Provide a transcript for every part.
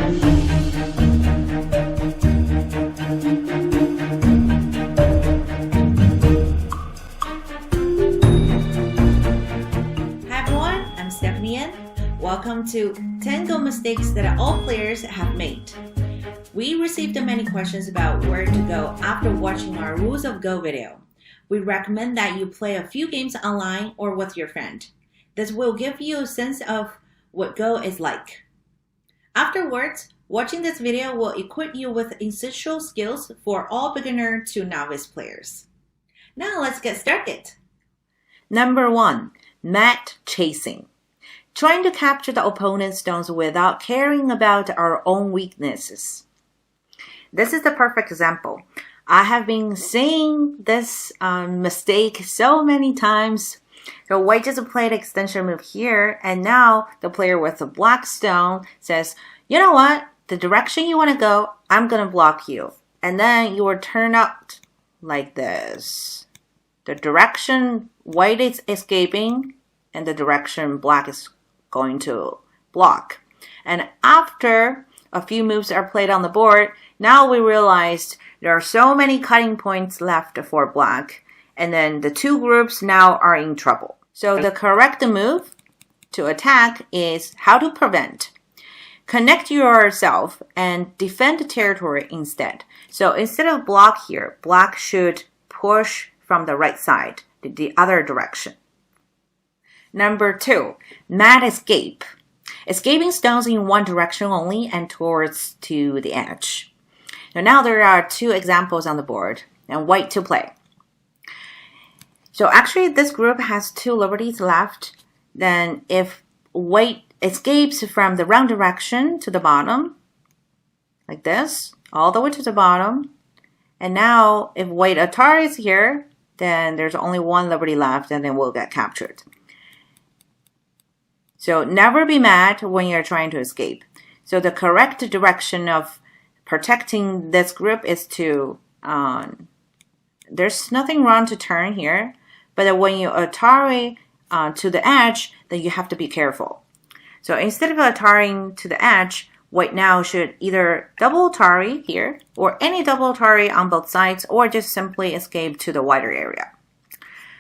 everyone, I'm Stephanie. Welcome to 10 Go mistakes that all players have made. We received many questions about where to go after watching our Rules of Go video. We recommend that you play a few games online or with your friend. This will give you a sense of what Go is like. Afterwards, watching this video will equip you with essential skills for all beginner to novice players. Now let's get started. Number 1. Mat chasing. Trying to capture the opponent's stones without caring about our own weaknesses. This is the perfect example. I have been seeing this mistake so many times. So white just played extension move here, and now the player with the black stone says, you know what? The direction you want to go, I'm going to block you. And then you will turn out like this. The direction white is escaping, and the direction black is going to block. And after a few moves are played on the board, now we realized there are so many cutting points left for black, and then the two groups now are in trouble. So the correct move to attack is how to prevent. Connect yourself and defend the territory instead. So instead of block here, black should push from the right side, the other direction. Number 2, mat escape. Escaping stones in one direction only and towards to the edge. Now there are 2 examples on the board and white to play. So actually this group has 2 liberties left. Then if white escapes from the wrong direction to the bottom, like this, all the way to the bottom, and now if white Atari is here, then there's only 1 liberty left and then we'll get captured. So never be mad when you're trying to escape. So the correct direction of protecting this group is to, there's nothing wrong to turn here, but when you Atari to the edge, then you have to be careful. So instead of Ataring to the edge, white now should either double Atari here, or any double Atari on both sides, or just simply escape to the wider area.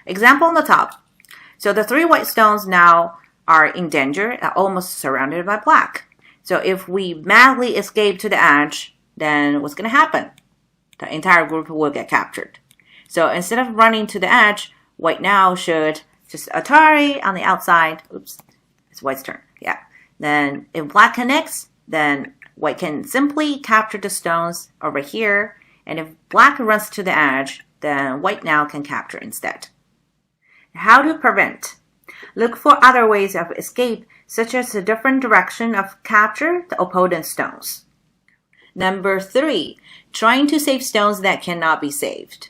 Example on the top. So the 3 white stones now are in danger and almost surrounded by black. So if we madly escape to the edge, then what's going to happen? The entire group will get captured. So instead of running to the edge, white now should just Atari on the outside. Oops, it's white's turn. Yeah. Then if black connects, then white can simply capture the stones over here. And if black runs to the edge, then white now can capture instead. How to prevent? Look for other ways of escape, such as a different direction of capture the opponent's stones. Number 3, trying to save stones that cannot be saved.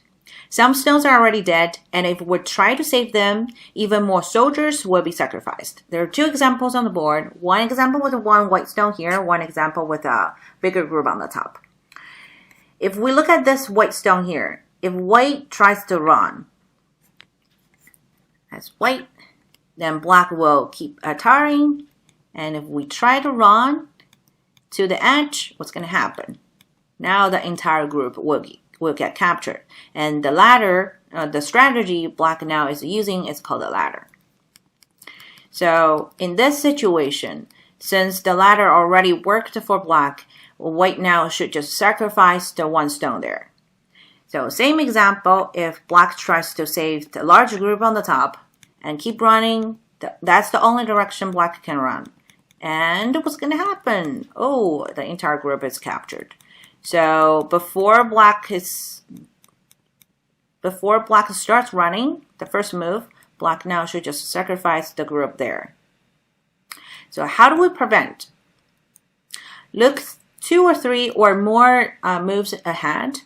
Some stones are already dead, and if we try to save them, even more soldiers will be sacrificed. There are 2 examples on the board. One example with 1 white stone here, one example with a bigger group on the top. If we look at this white stone here, if white tries to run, that's white, then black will keep Ataring, and if we try to run to the edge, what's going to happen? Now the entire group will get captured. And the ladder, the strategy black now is using is called a ladder. So in this situation, since the ladder already worked for black, white now should just sacrifice the 1 stone there. So same example, if black tries to save the large group on the top and keep running, that's the only direction black can run. And what's going to happen? Oh, the entire group is captured. So before black starts running, the first move, black now should just sacrifice the group there. So how do we prevent? Look 2 or 3 or more moves ahead,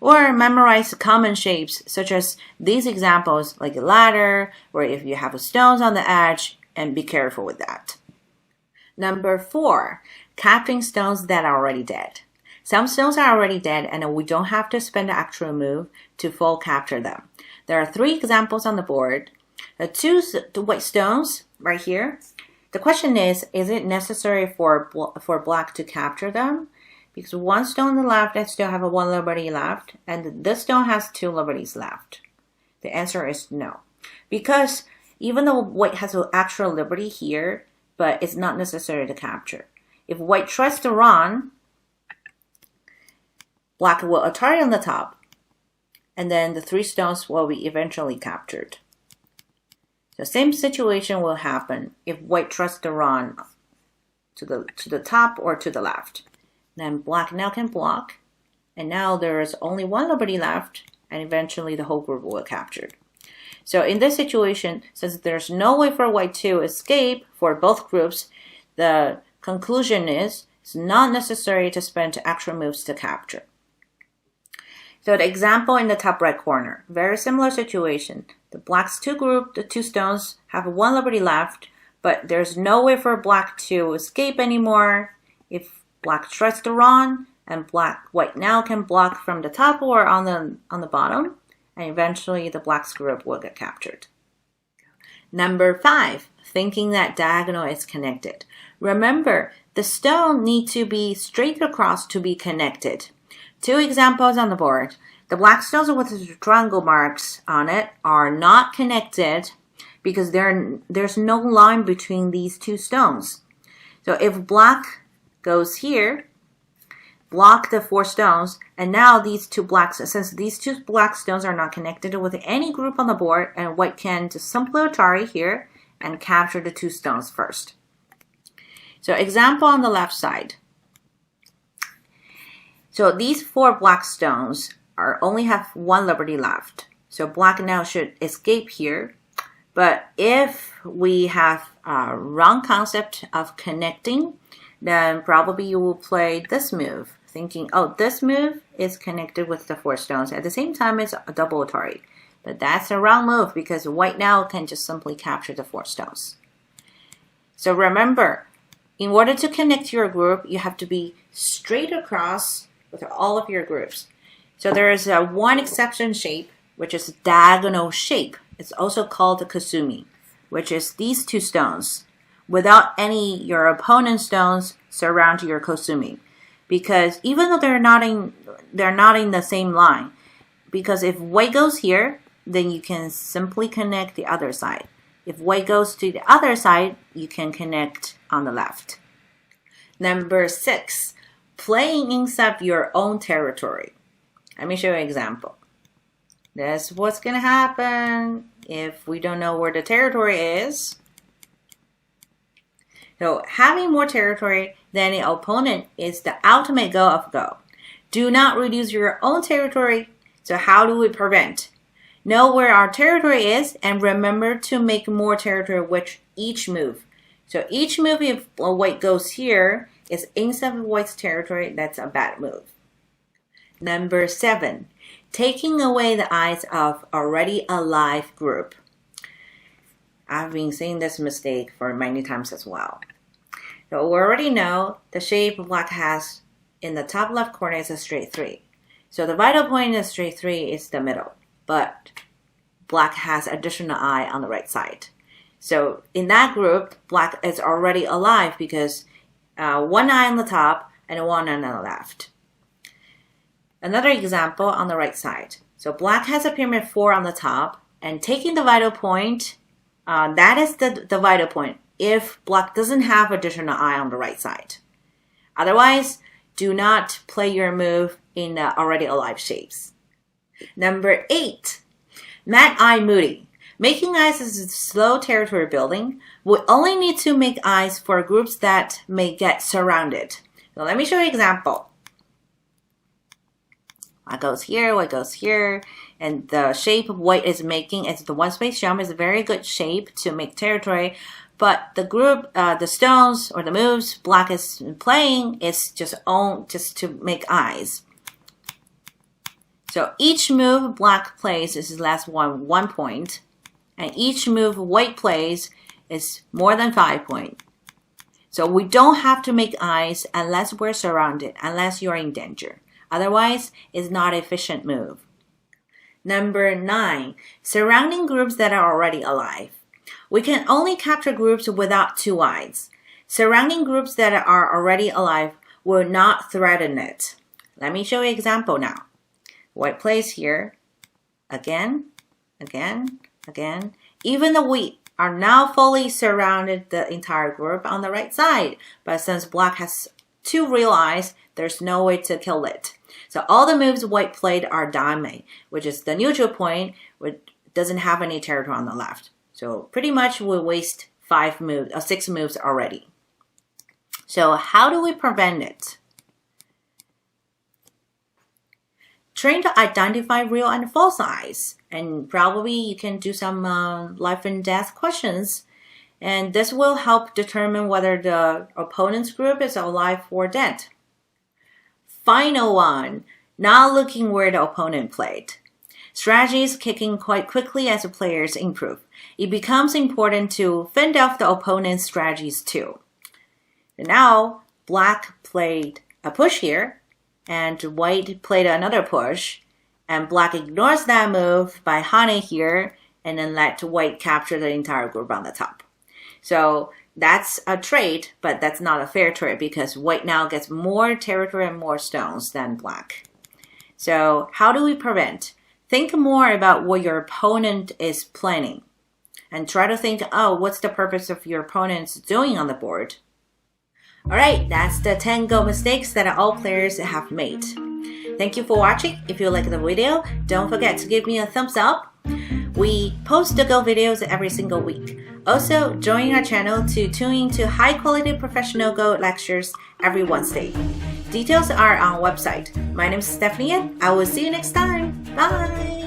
or memorize common shapes such as these examples like a ladder, or if you have stones on the edge, and be careful with that. Number 4, capturing stones that are already dead. Some stones are already dead and we don't have to spend an actual move to full capture them. There are 3 examples on the board. The 2 white stones right here, The question is it necessary for black to capture them? Because one stone on the left, I still have one liberty left, and this stone has 2 liberties left. The answer is no. Because even though white has an actual liberty here, but it's not necessary to capture. If white tries to run, black will Atari on the top, and then the 3 stones will be eventually captured. The same situation will happen if white tries to run to the top or to the left. Then black now can block, and now there is only 1 liberty left, and eventually the whole group will be captured. So in this situation, since there's no way for white to escape for both groups, the conclusion is it's not necessary to spend extra moves to capture. So the example in the top right corner, very similar situation. The black's 2 group, the 2 stones have 1 liberty left, but there's no way for black to escape anymore. If black tries to run, and white now can block from the top or on the bottom, and eventually the black's group will get captured. Number 5, thinking that diagonal is connected. Remember, the stone need to be straight across to be connected. 2 examples on the board. The black stones with the triangle marks on it are not connected because there's no line between these 2 stones. So if black goes here, block the 4 stones, and now since these 2 black stones are not connected with any group on the board, and white can just simply Atari here and capture the 2 stones first. So example on the left side. So these 4 black stones only have 1 liberty left. So black now should escape here. But if we have a wrong concept of connecting, then probably you will play this move, thinking, oh, this move is connected with the 4 stones. At the same time, it's a double Atari. But that's a wrong move because white now can just simply capture the 4 stones. So remember, in order to connect your group, you have to be straight across with all of your groups. So there is one exception shape, which is diagonal shape. It's also called the kasumi, which is these 2 stones without your opponent's stones surround your kasumi. Because even though they're not in the same line, because if white goes here, then you can simply connect the other side. If white goes to the other side, you can connect on the left. Number 6, playing inside your own territory. Let me show you an example. That's what's going to happen if we don't know where the territory is. So having more territory than the opponent is the ultimate goal of Go. Do not reduce your own territory. So how do we prevent? Know where our territory is and remember to make more territory with each move. So each move, if white goes here, is inside of white's territory. That's a bad move. Number 7, taking away the eyes of already alive group. I've been seeing this mistake for many times as well. So we already know the shape black has in the top left corner is a straight 3. So the vital point in the straight 3 is the middle, but black has additional eye on the right side. So in that group, black is already alive because 1 eye on the top and 1 eye on the left. Another example on the right side. So black has a pyramid 4 on the top, and taking the vital point, that is the vital point if black doesn't have additional eye on the right side. Otherwise, do not play your move in the already alive shapes. Number 8, Mad Eye Moody. Making eyes is a slow territory building. We only need to make eyes for groups that may get surrounded. So let me show you an example. White goes here, white goes here, and the shape white is making is the one space jump is a very good shape to make territory. But the group, the stones or the moves black is playing is just to make eyes. So each move black plays is less 1 point, and each move white plays is more than 5 points. So we don't have to make eyes unless we're surrounded, unless you're in danger. Otherwise, it's not an efficient move. Number 9, surrounding groups that are already alive. We can only capture groups without two eyes. Surrounding groups that are already alive will not threaten it. Let me show you an example now. White plays here. Again, again, again. Even the wheat are now fully surrounded the entire group on the right side. But since black has two real eyes, there's no way to kill it. So all the moves white played are dame, which is the neutral point, which doesn't have any territory on the left. So pretty much we waste 6 moves already. So how do we prevent it? Train to identify real and false eyes. And probably you can do some life and death questions. And this will help determine whether the opponent's group is alive or dead. Final one, not looking where the opponent played. Strategy is kicking quite quickly as the players improve. It becomes important to fend off the opponent's strategies too. Now, black played a push here, and white played another push, and black ignores that move by Hane here, and then let white capture the entire group on the top. So that's a trade, but that's not a fair trade because white now gets more territory and more stones than black. So how do we prevent? Think more about what your opponent is planning and try to think, oh, what's the purpose of your opponent's doing on the board? Alright, that's the 10 Go mistakes that all players have made. Thank you for watching. If you like the video, don't forget to give me a thumbs up. We post the Go videos every single week. Also, join our channel to tune into high-quality professional Go lectures every Wednesday. Details are on our website. My name is Stephanie, and I will see you next time. Bye!